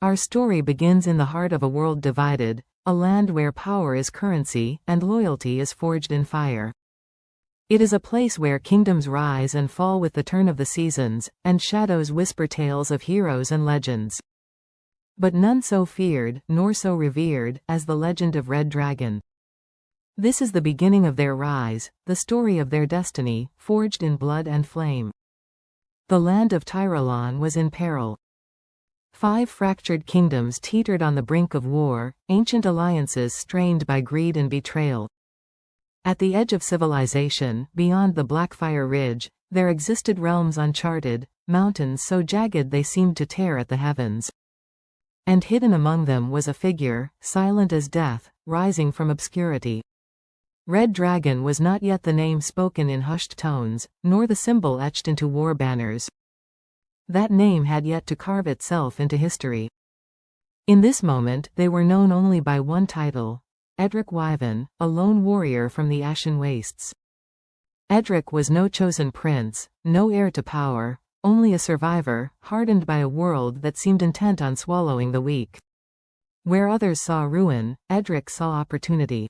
Our story begins in the heart of a world divided, a land where power is currency and loyalty is forged in fire. It is a place where kingdoms rise and fall with the turn of the seasons, and shadows whisper tales of heroes and legends. But none so feared, nor so revered, as the legend of Red Dragan. This is the beginning of their rise, the story of their destiny, forged in blood and flame. The land of Tyrolon was in peril. 5 fractured kingdoms teetered on the brink of war, ancient alliances strained by greed and betrayal. At the edge of civilization, beyond the Blackfire Ridge, there existed realms uncharted, mountains so jagged they seemed to tear at the heavens. And hidden among them was a figure, silent as death, rising from obscurity. Red Dragan was not yet the name spoken in hushed tones, nor the symbol etched into war banners. That name had yet to carve itself into history. In this moment they were known only by one title: Edric Wyvern, a lone warrior from the Ashen Wastes. Edric was no chosen prince, no heir to power, only a survivor, hardened by a world that seemed intent on swallowing the weak. Where others saw ruin, Edric saw opportunity.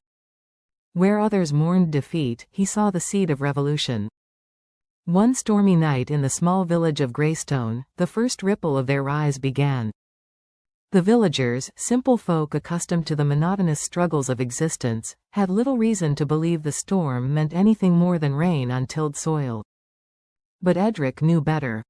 Where others mourned defeat, he saw the seed of revolution. One stormy night in the small village of Greystone, the first ripple of their rise began. The villagers, simple folk accustomed to the monotonous struggles of existence, had little reason to believe the storm meant anything more than rain on tilled soil. But Edric knew better.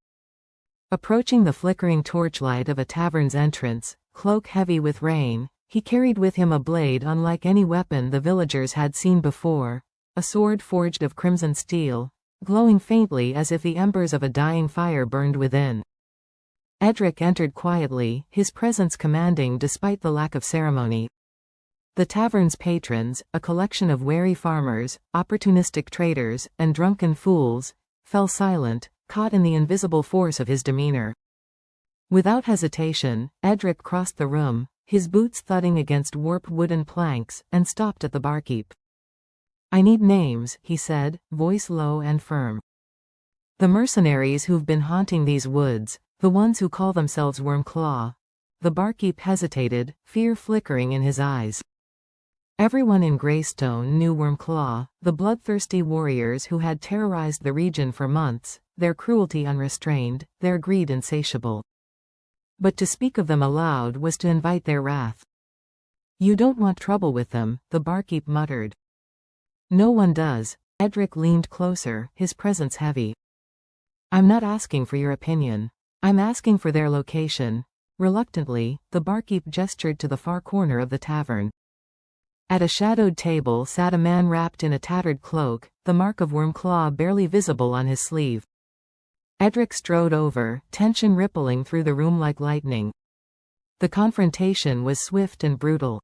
Approaching the flickering torchlight of a tavern's entrance, cloak heavy with rain, he carried with him a blade unlike any weapon the villagers had seen before, a sword forged of crimson steel, glowing faintly as if the embers of a dying fire burned within. Edric entered quietly, his presence commanding despite the lack of ceremony. The tavern's patrons, a collection of wary farmers, opportunistic traders, and drunken fools, fell silent, caught in the invisible force of his demeanor. Without hesitation, Edric crossed the room, his boots thudding against warped wooden planks, and stopped at the barkeep. "I need names," he said, voice low and firm. "The mercenaries who've been haunting these woods, the ones who call themselves Wormclaw." The barkeep hesitated, fear flickering in his eyes. Everyone in Greystone knew Wormclaw, the bloodthirsty warriors who had terrorized the region for months, their cruelty unrestrained, their greed insatiable. But to speak of them aloud was to invite their wrath. "You don't want trouble with them," the barkeep muttered. "No one does." Edric leaned closer, his presence heavy. "I'm not asking for your opinion. I'm asking for their location." Reluctantly, the barkeep gestured to the far corner of the tavern. At a shadowed table sat a man wrapped in a tattered cloak, the mark of Wormclaw barely visible on his sleeve. Edric strode over, tension rippling through the room like lightning. The confrontation was swift and brutal.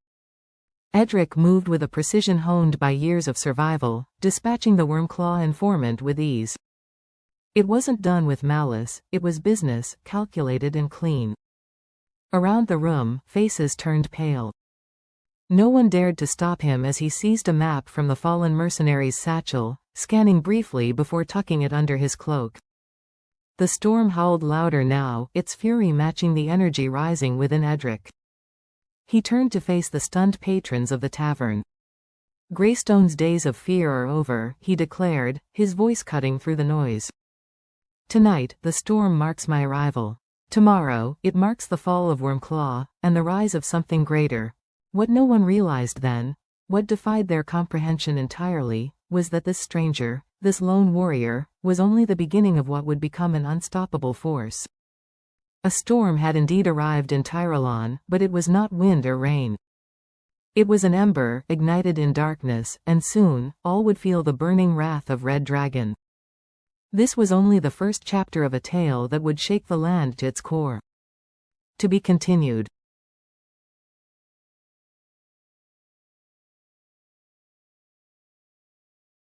Edric moved with a precision honed by years of survival, dispatching the Wormclaw informant with ease. It wasn't done with malice, it was business, calculated and clean. Around the room, faces turned pale. No one dared to stop him as he seized a map from the fallen mercenary's satchel, scanning briefly before tucking it under his cloak. The storm howled louder now, its fury matching the energy rising within Edric. He turned to face the stunned patrons of the tavern. "Greystone's days of fear are over," he declared, his voice cutting through the noise. "Tonight, the storm marks my arrival. Tomorrow, it marks the fall of Wormclaw, and the rise of something greater." What no one realized then, what defied their comprehension entirely, was that this stranger, this lone warrior, was only the beginning of what would become an unstoppable force. A storm had indeed arrived in Tyrolon, but it was not wind or rain. It was an ember, ignited in darkness, and soon, all would feel the burning wrath of Red Dragan. This was only the first chapter of a tale that would shake the land to its core. To be continued.